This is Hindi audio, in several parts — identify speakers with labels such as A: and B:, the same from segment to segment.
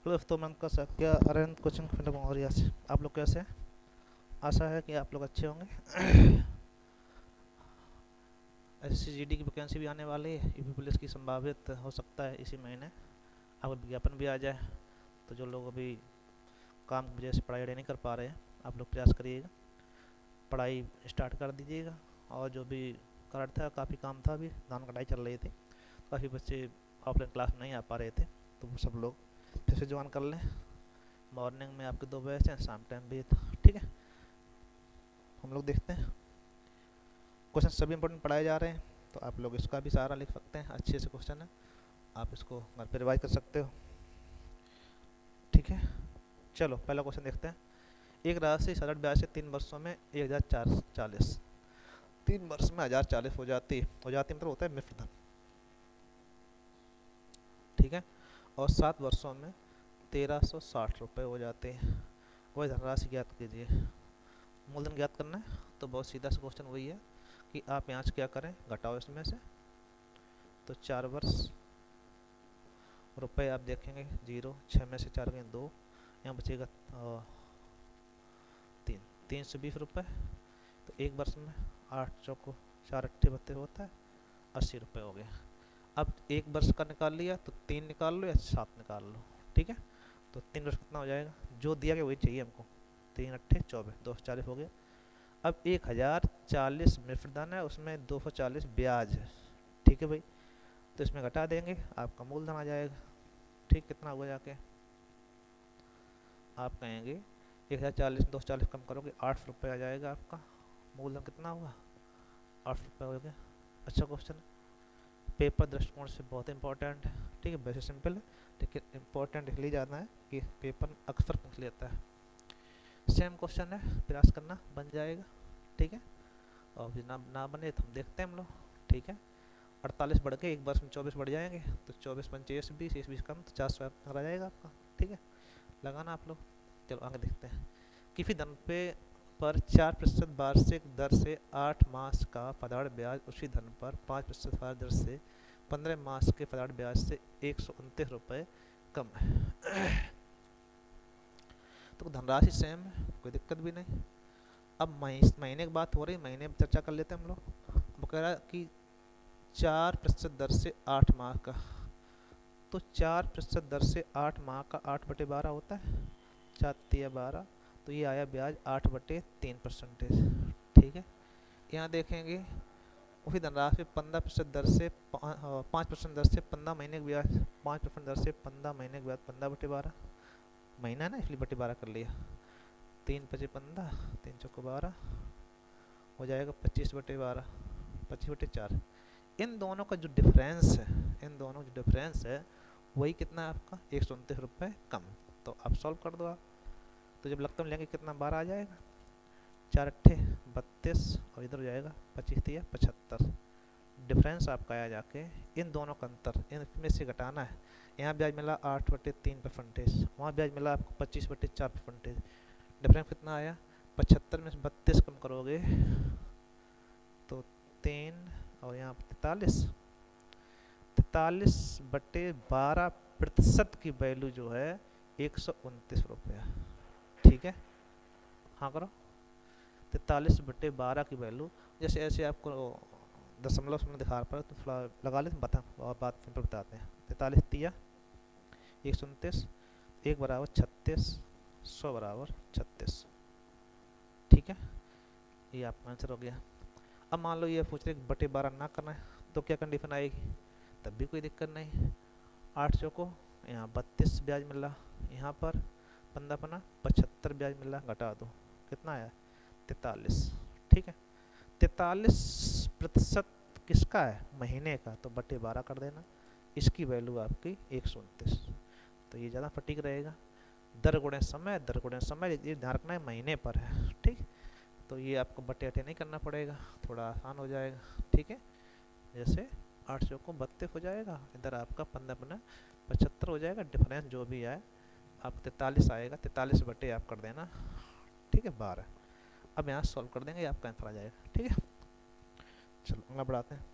A: हेलो दोस्तों, मैं अंकल सर क्या अरविंद कोचिंग सेंटर मोहरिया से। आप लोग कैसे हैं? आशा है कि आप लोग अच्छे होंगे। एसएससीजीडी की वैकेंसी भी आने वाली है। यूपी पुलिस की संभावित हो सकता है इसी महीने आपका विज्ञापन भी आ जाए। तो जो लोग अभी काम की वजह से पढ़ाई नहीं कर पा रहे हैं, आप लोग प्रयास करिएगा, पढ़ाई स्टार्ट कर दीजिएगा। और जो भी कारण था, काफ़ी काम था, अभी धान कटाई चल रही थी, काफ़ी बच्चे ऑफलाइन क्लास में नहीं आ पा रहे थे, तो वो सब लोग फिर से ज्वाइन कर लें। मॉर्निंग में आपके 2 बैच हैं, शाम टाइम भी, ठीक है। हम लोग देखते हैं, क्वेश्चन सभी इंपॉर्टेंट पढ़ाए जा रहे हैं, तो आप लोग इसका भी सहारा लिख सकते हैं। अच्छे से क्वेश्चन है, आप इसको घर पर रिवाइज कर सकते हो, ठीक है। चलो पहला क्वेश्चन देखते हैं। एक राशि 67 से 3 वर्षों में 1040, 3 वर्ष में 1040 हो जाती मतलब होता है मिश्र धन, ठीक है। और 7 वर्षों में 1360 रुपये हो जाते हैं। वही धनराशि ज्ञात कीजिए। मूलधन ज्ञात करना है, तो बहुत सीधा सा क्वेश्चन वही है कि आप यहाँ से क्या करें, घटाओ इसमें से। तो 4 वर्ष रुपये आप देखेंगे 0, 6 में से 4 गए 2, यहाँ बचेगा 320 रुपये। तो 1 वर्ष में 8 चौको 4 8 32 होता है, 80 रुपये हो गया। अब 1 वर्ष का निकाल लिया तो 3 निकाल लो या 7 निकाल लो, ठीक है। तो 3 वर्ष कितना हो जाएगा, जो दिया गया वही चाहिए हमको। 3 8 24, 240 हो गया। अब 1040 मिश्रधन है, उसमें 240 ब्याज है, ठीक है भाई। तो इसमें घटा देंगे, आपका मूलधन आ जाएगा, ठीक। कितना होगा जाके, आप कहेंगे 1040 240 कम करोगे 8 रुपये आ जाएगा आपका। मूलधन कितना हुआ, 8 रुपये हो गया। अच्छा क्वेश्चन है, पेपर दृष्टिकोण से बहुत इंपॉर्टेंट है, ठीक है। वैसे सिंपल है, लेकिन इंपॉर्टेंट इसलिए ज़्यादा है कि पेपर अक्सर पूछ लेता है। सेम क्वेश्चन है, प्रयास करना बन जाएगा, ठीक है। और फिर ना बने तो हम देखते हैं हम लोग, ठीक है। 48 बढ़ के 1 वर्ष में 24 बढ़ जाएंगे, तो 24 पंचे 20, 20 कम, तो 400 आ जाएगा आपका, ठीक है। लगाना आप लोग। चलो आगे देखते हैं। किसी धन पे पर 4% वार्षिक दर से 8 मास का पधार ब्याज उसी धन पर 5% वार्षिक दर से 15 मास के पधार ब्याज से 129 रुपये कम है। तो धनराशि सेम है, कोई दिक्कत भी नहीं। अब महीने की बात हो रही, महीने में चर्चा कर लेते हैं हम लोग। वो कह रहा है कि 4% दर से 8 माह का, तो 4% दर से 8 माह का 8/12 होता है, 4×3=12। तो ये आया ब्याज 8/3%, ठीक है। यहाँ देखेंगे उसी धनराशि 15% दर से 5% दर से 15 महीने का ब्याज, 5% दर से 15 महीने के ब्याज, 15/12 महीना है ना, इसलिए 12 कर लिया। 3×5=15, 3×4=12 हो जाएगा 25/12, 25/4। इन दोनों का जो डिफरेंस है, इन दोनों जो डिफरेंस है वही कितना है आपका, 129 रुपये कम। तो आप सॉल्व कर दो आप। तो जब लगता लेंगे कितना 12 आ जाएगा, 4×8=32 और इधर हो जाएगा 25×3=75। डिफरेंस आपका आया जाके इन दोनों का अंतर, इनमें से घटाना है। यहाँ ब्याज मिला 8/3%, वहाँ ब्याज मिला आपको 25/4%। डिफरेंस कितना आया, 75 में से 32 कम करोगे तो 3, और यहाँ 43/12% की वैल्यू जो है 129 रुपया, ठीक है। हाँ करो, 43/12 की वैल्यू, जैसे ऐसे आपको दशमलव में दिखा पर तो थोड़ा लगा ले, बता और बात सिंपल बताते हैं। 43×3=129, 1=36, 100=36, ठीक है। ये आपका आंसर हो गया। अब मान लो ये पूछ रहे 1/12 ना करना है, तो क्या कंडीशन आएगी, तब भी कोई दिक्कत नहीं। 8 चौको यहाँ 32 ब्याज मिला, यहाँ पर 15×5 75 ब्याज मिला, घटा दो कितना आया 43, ठीक है। 43% किसका है, महीने का, तो 12 कर देना। इसकी वैल्यू आपकी 129। तो ये ज़्यादा फटीक रहेगा। दर गुणे समय, दर गुणे समय, ये ध्यान रखना है महीने पर है, ठीक। तो ये आपको बटे अटे नहीं करना पड़ेगा, थोड़ा आसान हो जाएगा, ठीक है। जैसे 8 चौको 32 हो जाएगा, इधर आपका 15×5=75 हो जाएगा। डिफरेंस जो भी आए आप 43 आएगा, 43 बटे आप कर देना, ठीक है, 12। अब यहाँ सॉल्व कर देंगे, आपका आंसर आ जाएगा, ठीक है। चलो अगला बढ़ाते हैं।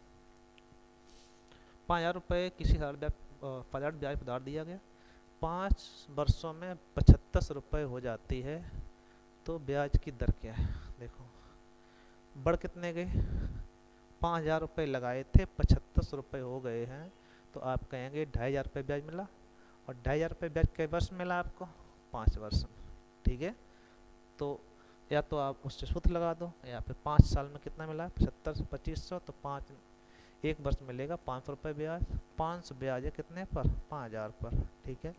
A: 5,000 रुपये किसी पदार्थ ब्याज पदार्थ दिया गया, 5 वर्षों में 75 रुपये हो जाती है तो ब्याज की दर क्या है। देखो बढ़ कितने गए, 5,000 रुपये लगाए थे, 75 रुपये हो गए हैं, तो आप कहेंगे 2,500 रुपये ब्याज मिला। और 2,500 रुपये ब्याज कै वर्ष में मिला आपको, 5 वर्ष में। ठीक है, तो या तो आप उससे सूत्र लगा दो, या फिर 5 साल में कितना मिला, 75 से 2500, तो 1 वर्ष मिलेगा 500 रुपये ब्याज। 500 ब्याज है कितने पर, 5,000 पर। ठीक है,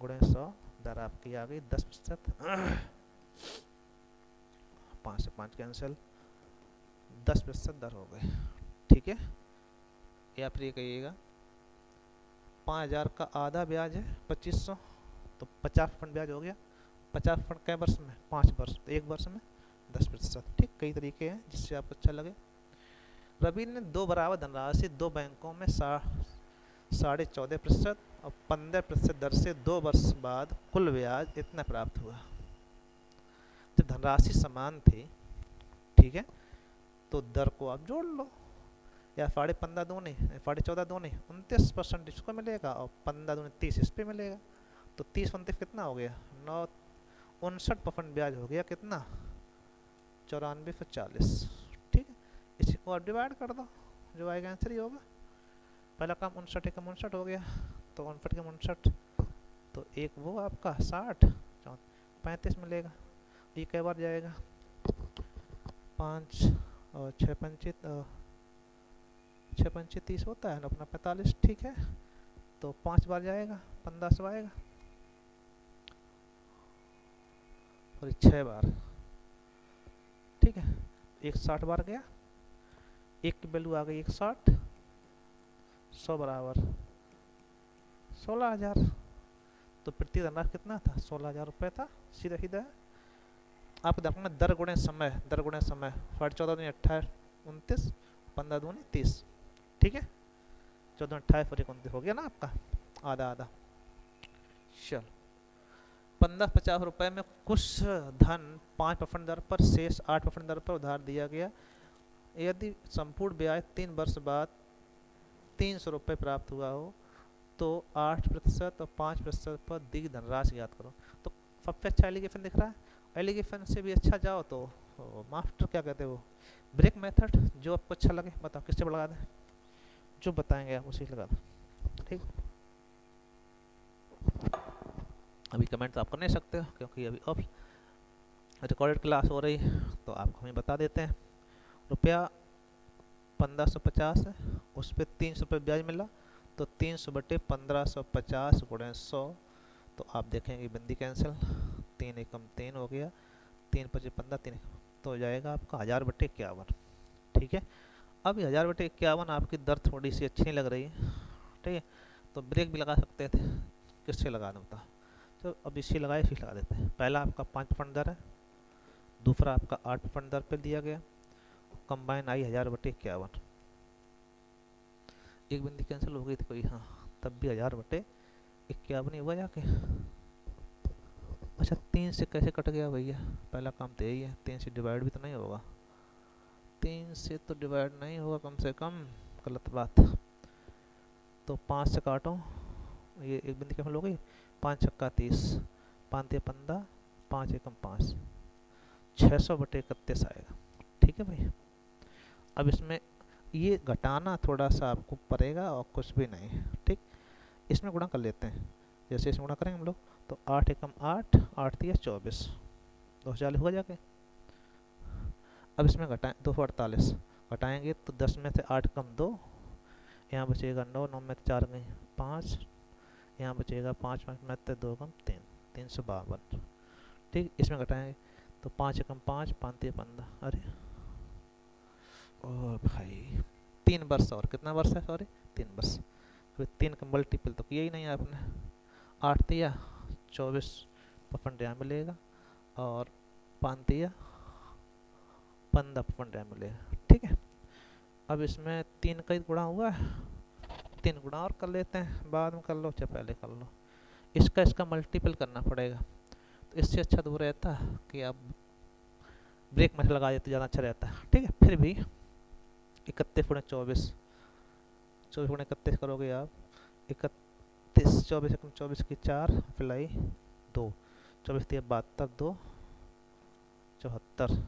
A: गुणे 100, दर आपकी आ गई 10%। 5 से 5 कैंसिल, 10% दर हो गई। ठीक है, या फिर ये कहिएगा 5,000 का आधा ब्याज है 2500, तो 50% ब्याज हो गया। 50% कै वर्ष में, 5 वर्ष, तो 1 वर्ष में 10%। ठीक, कई तरीके हैं जिससे आपको अच्छा लगे। रवि ने 2 बराबर धनराशि 2 बैंकों में 14.5% और 15% दर से 2 वर्ष बाद कुल ब्याज इतना प्राप्त हुआ। जब धनराशि समान थी, ठीक है, तो दर को आप जोड़ लो, या 15.5 दूनी 14.5 दूनी 29% इसको मिलेगा, और 15 दूनी 30 इस पे मिलेगा। तो 30 29 कितना हो गया, 59% ब्याज हो गया कितना, 94 से 40। ठीक है, इसी को आप डिवाइड कर दो, जो आएगा आंसर ही होगा। पहला काम 59 का 59 हो गया, तो 59 का 59, तो एक वो आपका 60, 35 मिलेगा। ये कई बार जाएगा, 5 और 6 पंचे 30 होता है ना अपना 45। ठीक है, तो 5 बार जाएगा, 1500 आएगा, और 6 बार। ठीक है, 160 बार गया, एक की वैल्यू आ गई 160, 100 बराबर 16,000। तो प्रति धनराशि कितना था, 16,000 रुपये था। सीधा सीधा आपको देखना, दर गुणे समय, दर गुणे समय, 14 दूनी 28 29, 15 दूनी 30। ठीक है, 14 28 और 29 हो गया ना आपका, आधा आधा। चल 1550 रुपये में कुछ धन 5% दर पर शेष 8% दर पर उधार दिया गया। यदि संपूर्ण ब्याज 3 वर्ष बाद 300 रुपये प्राप्त हुआ हो तो 8% और 5% पर दी धनराशि ज्ञात करो। तो सबसे अच्छा एलिगेशन दिख रहा है। एलिगेशन से भी अच्छा जाओ तो मास्टर क्या कहते हैं वो, ब्रेक मेथड, जो आपको अच्छा लगे बताओ किससे लगा दें, जो बताएंगे आप उसी लगा दें। ठीक, अभी कमेंट तो आप कर नहीं सकते हो क्योंकि अभी अब रिकॉर्डेड क्लास हो रही है, तो आपको हमें बता देते हैं। रुपया 1550 है, उस पर 300 रुपये ब्याज मिला, तो 300 बटे 1550 गुणे 100, तो आप देखेंगे बिंदी कैंसिल, 3 एकम 3 हो गया, 3 पचे 15, 3 तो हो जाएगा आपका 1000 बटे 51। ठीक है, अब 1000 बटे 51 आपकी दर थोड़ी सी अच्छी नहीं लग रही है। ठीक है, तो ब्रेक भी लगा सकते थे, किससे लगा दूँ बता, तो अब इसी लगाए, इसी लगा देते हैं। पहला आपका 5% दर है, दूसरा आपका 8% दर पे दिया गया, कंबाइन आई 1000 बटे 51। एक बिंदी कैंसिल हो गई थी कोई, हाँ, तब भी 1000 बटे 51 ही हुआ जाके। अच्छा 3 से कैसे कट गया भैया, पहला काम तो यही है, 3 से डिवाइड भी तो नहीं होगा, 3 से तो डिवाइड नहीं होगा कम से कम, गलत बात। तो 5 से काटो, ये एक बिंदी कैंसिल हो गई, 5 छक्का 30, 5 15, 5 एकम 5, 600 बटे 31 आएगा। ठीक है भाई, अब इसमें ये घटाना थोड़ा सा आपको पड़ेगा और कुछ भी नहीं। ठीक, इसमें गुणा कर लेते हैं, जैसे इसमें गुणा करेंगे हम लोग, तो 8 एकम 8, 8 3 24, 240 हुआ जाके। अब इसमें घटाएं 248, घटाएंगे तो 10 में से 8 कम 2, यहाँ बचेगा 9, 9 में 4 गई 5, यहाँ बचेगा 5, 5 में 2 कम 3, 352। ठीक, इसमें घटाएंगे तो 5 एकम 5, 5 3 15, अरे ओ भाई 3 वर्ष, और कितना वर्ष है, सॉरी 3 वर्ष, फिर 3 का मल्टीपल तो किया ही नहीं आपने, 8 दिया 24% यहाँ मिलेगा, और 5 दिया 15% यहाँ मिलेगा। ठीक है, अब इसमें 3 का ही गुणा हुआ है, 3 गुणा और कर लेते हैं, बाद में कर लो चाहे पहले कर लो, इसका मल्टीपल करना पड़ेगा। तो इससे अच्छा तो रहता कि आप ब्रेक में लगा देते, ज़्यादा अच्छा रहता है। ठीक है, फिर भी 31 गुणे 24, 24 गुणे 31 करोगे आप, 31, 24 एकम 24 की 4 अप्लाई 2, 24 3 72, 2 74,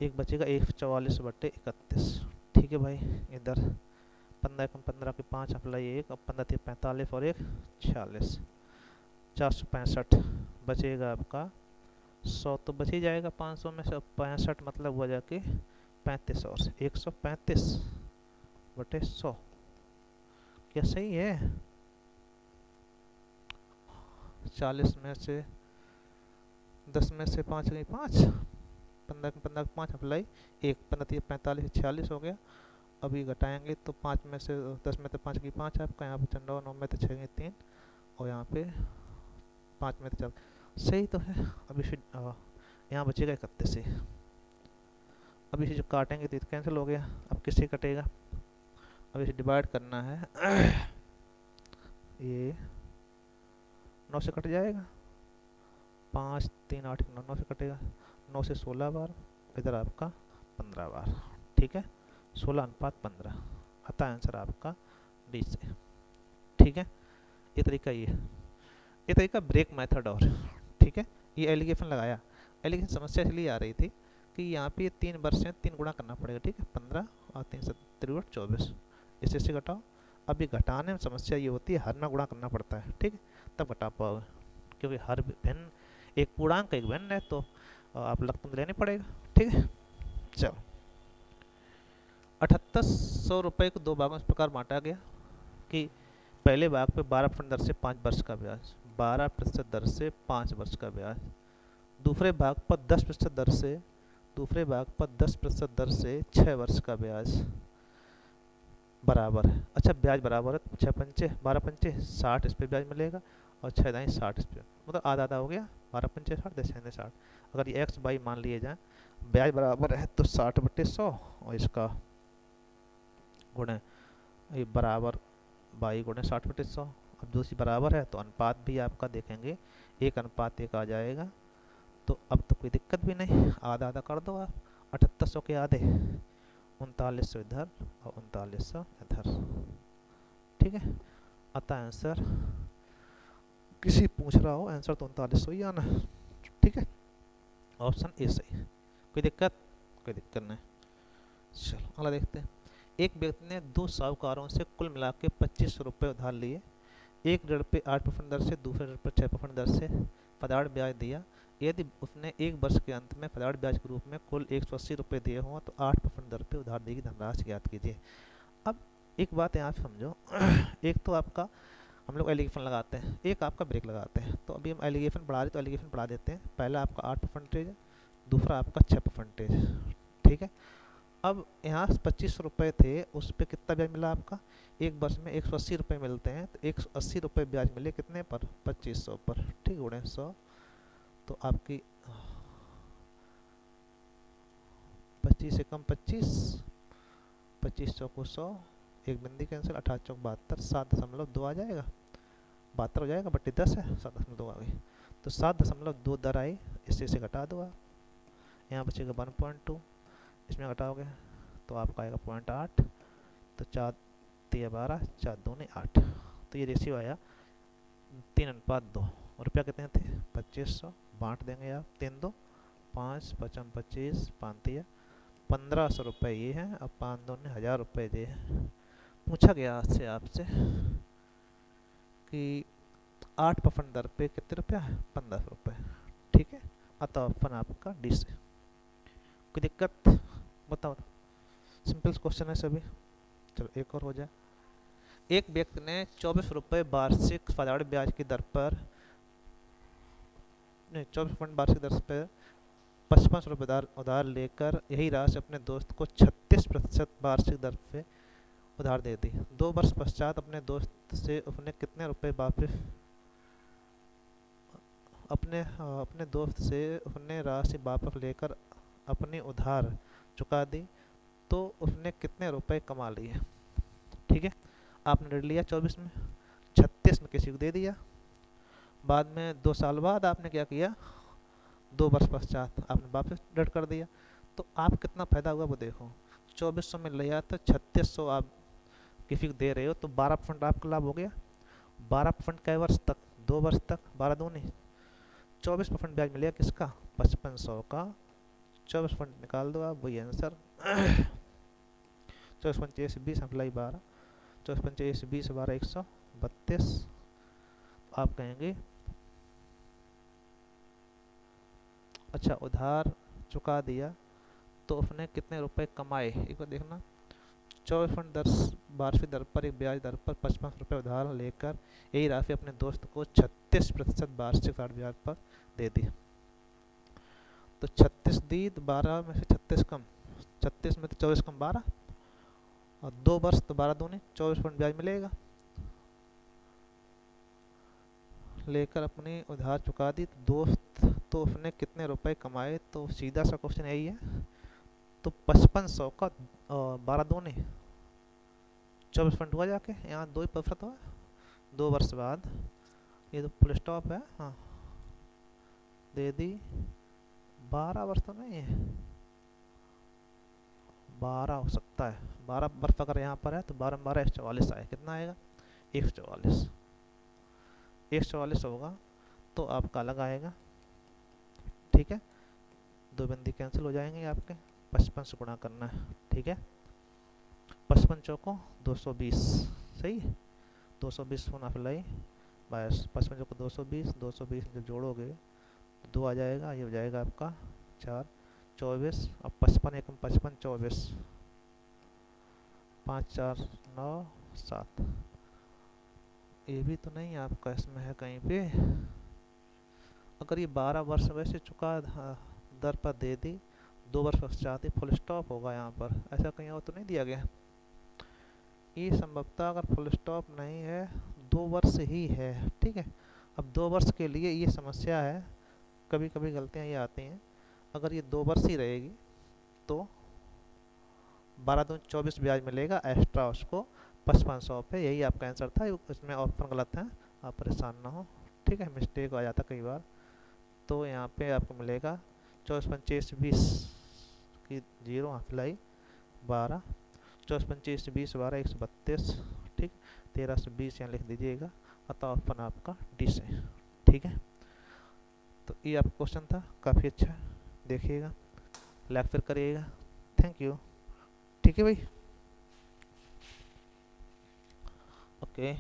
A: एक बचेगा 1 44/31। ठीक है भाई, इधर 15 एकम 15 की 5 अप्लाई 1, अब 15 3 45 और 1 46, 465 बचेगा आपका 100 तो बच ही जाएगा 500 में से। 65 मतलब हुआ जाके 35 और 135/100, क्या सही है? 40 में से 10 में से 5 गई 5, 15 में 15 5 अप्लाई 1, 15 3 45 46 हो गया। अभी घटाएंगे तो 5 में से 10 में से 5 की 5 आपका, यहाँ पे चंडा 9 में से 6 गई 3 और यहाँ पे 5 में से 4, सही तो है। अभी फिर यहाँ बचेगा 31 से। अभी इसे जो काटेंगे तो कैंसिल हो गया, अब किससे कटेगा? अब इसे डिवाइड करना है, ये 9 से कट जाएगा, 5 3 8 9, 9 से कटेगा, 9 से 16 बार, इधर आपका 15 बार। ठीक है, 16:15 आता है आंसर आपका डी से। ठीक है, ये तरीका ये तरीका ब्रेक मेथड। और ठीक है, ये एलिगेशन लगाया, एलिगेशन समस्या इसलिए आ रही थी कि यहाँ पे 3 वर्ष हैं, 3 गुणा करना पड़ेगा। ठीक है, 15 और 3 63 24, इससे घटाओ। अभी घटाने में समस्या ये होती है हर में गुणा करना पड़ता है। ठीक है, तब घटा पाओगे, क्योंकि हर भिन्न एक पूर्णांक एक भिन्न है तो आप लघुत्तम लेने पड़ेगा। ठीक है, चलो 7800 रुपये को 2 भागों में इस प्रकार बांटा गया कि पहले भाग पे 12% दर से 5 वर्ष का ब्याज, 12% दर से 5 वर्ष का ब्याज, दूसरे भाग पर 10% दर से, दूसरे भाग पर 10% दर से 6 वर्ष का ब्याज बराबर है। अच्छा, ब्याज बराबर है, 6 पंचे 12 पंचे 60, इस पर ब्याज मिलेगा और 6 दाएँ 60, इस पर मतलब आधा आधा हो गया, 12 पंचे 60 10 60। अगर ये एक्स बाई मान लिए जाए, ब्याज बराबर है तो 60/100 और इसका गुणे ये बराबर बाई गुणे 60/100। अब दूसरी बराबर है तो अनुपात भी आपका देखेंगे 1:1 आ जाएगा। तो अब तो कोई दिक्कत भी नहीं, आधा आधा कर दो आप, 7800 के आधे 3900 इधर और 3900 इधर। ठीक है, आता है आंसर, किसी पूछ रहा हो आंसर तो 3900 ही आना। ठीक है, ऑप्शन ए सही। कोई दिक्कत? कोई दिक्कत नहीं। चलो अगला देखते हैं। एक व्यक्ति ने 2 साहूकारों से कुल मिला के 2500 रुपये उधार लिए, एक ऋण पे 8% दर से, दूसरे ऋण पर 6% दर से पदार्थ ब्याज दिया। यदि उसने एक वर्ष के अंत में पदार्थ ब्याज के रूप में कुल 180 रुपये दिए हों तो 8% दर पे उधार दी गई धनराशि ज्ञात कीजिए। अब एक बात यहाँ समझो, एक तो आपका हम लोग एलिगेशन लगाते हैं, एक आपका ब्रेक लगाते हैं। तो अभी हम एलिगेशन बढ़ा रहे तो एलिगेशन बढ़ा देते हैं। पहला आपका 8%, दूसरा आपका 6%। ठीक है, अब यहाँ 2500 रुपये थे, उस पर कितना ब्याज मिला आपका? एक वर्ष में 180 रुपये मिलते हैं तो 180 रुपये ब्याज मिले कितने पर? 2500 पर। ठीक, गुणे 100 तो आपकी 25 से कम 25, 25 चौको 100, एक बिंदी कैंसिल, 18 चौक 72, 7.2 आ जाएगा, 72 हो जाएगा, बट्टी 10 है, 7.2 आ गई। तो 7.2 दर आई, इससे से घटा दो आप, यहाँ बचेगा 1.2, इसमें घटाओगे तो आपका आएगा 0.8, तो 4 3 12, 4 2 8, तो ये रेशियो आया 3:2। रुपया कितने थे? 2500, बांट देंगे आप 3 2 5 5 25, 5 3 1500 रुपये ये हैं, अब 5 2 ने 1000 रुपये दिए। पूछा गया से आपसे कि 8% दर पे कितने रुपया है? 1500 रुपये। ठीक है, अतः ऑप्शन आपका डी से। कोई दिक्कत? बताओ, सिंपल क्वेश्चन है सभी। चलो एक और हो जाए। एक व्यक्ति ने 24 रुपये वार्षिक साधारण ब्याज की दर पर, नहीं 24% वार्षिक दर पर 55 रुपये उधार लेकर यही राशि अपने दोस्त को 36% वार्षिक दर पे उधार दे दी। 2 वर्ष पश्चात अपने दोस्त से उसने कितने रुपए वापस अपने दोस्त से उसने राशि वापस लेकर अपनी उधार चुका दी, तो उसने कितने रुपए कमा लिए? ठीक है, आपने ऋण लिया 24 में, 36 में किसी को दे दिया, बाद में 2 साल बाद आपने क्या किया? 2 वर्ष पश्चात आपने वापस ऋण कर दिया, तो आप कितना फायदा हुआ वो देखो। 2400 में लिया तो 3600 आप किसी को दे रहे हो तो 12% आपका लाभ हो गया। 12% कै वर्ष तक, 2 वर्ष तक, 12 दूनी 24% ब्याज मिलेगा किसका, 5500 का। 24% निकाल दो आप, वही आंसर। 24×5 20 अप्लाई 12, 24×5 20 12 132। आप कहेंगे अच्छा उधार चुका दिया तो उसने कितने रुपए कमाए, एक बार देखना। 24% दर वार्षिक दर पर एक ब्याज दर पर 55 रुपये उधार लेकर यही राशि अपने दोस्त को 36% वार्षिक ब्याज पर दे दी। तो 36 दी तो 12 में से 36 कम, 36 में तो 24 कम 12, और 2 वर्ष तो 12 दूनी 24% ब्याज मिलेगा। लेकर अपनी उधार चुका दी तो दोस्त तो उसने कितने रुपए कमाए, तो सीधा सा क्वेश्चन यही है। तो 5500 का 12 दूनी 24% हुआ, जाके यहाँ 2% हुआ। 2 वर्ष बाद ये तो फुल स्टॉप है, हाँ दे दी। 12 वर्ष तो नहीं है, 12 हो सकता है। 12 वर्ष अगर यहाँ पर है तो 12 में 12 144 आए, कितना आएगा 144, 144 होगा तो आपका अलग आएगा। ठीक है, 2 बिंदी कैंसिल हो जाएंगे आपके, 55 से गुणा करना है। ठीक है, 55 चौको 220, सही है। 220 गुना अप्लाई 22, 55 चौको 220, 220 जब जोड़ोगे तो 2 आ जाएगा, ये हो जाएगा आपका 4, 24। अब 55 एकम 55 24, 5 4 9 7। ये भी तो नहीं आपका इसमें है कहीं पे। अगर ये 12 वर्ष वैसे चुका दर पर दे दी, 2 वर्ष पश्चात फुल स्टॉप होगा यहाँ पर, ऐसा कहीं और तो नहीं दिया गया। ये संभवतः अगर फुल स्टॉप नहीं है 2 वर्ष ही है। ठीक है, अब 2 वर्ष के लिए ये समस्या है, कभी कभी गलतियाँ ये आती हैं। अगर ये 2 वर्ष ही रहेगी तो 12 दूनी 24 ब्याज मिलेगा एक्स्ट्रा उसको 5500 पे, यही आपका आंसर था। इसमें ऑप्शन गलत है, आप परेशान ना हो। ठीक है, मिस्टेक आ जाता कई बार। तो यहाँ पे आपको मिलेगा 24×5 की 0 अप्लाई 12, 24×5 12 132। ठीक, 13 से 20 यहाँ लिख दीजिएगा, अतः ऑप्शन आपका डी से। ठीक है, तो ये आपका क्वेश्चन था, काफ़ी अच्छा देखिएगा, लाइक फिर करिएगा। Thank you. ठीक है भाई, ओके।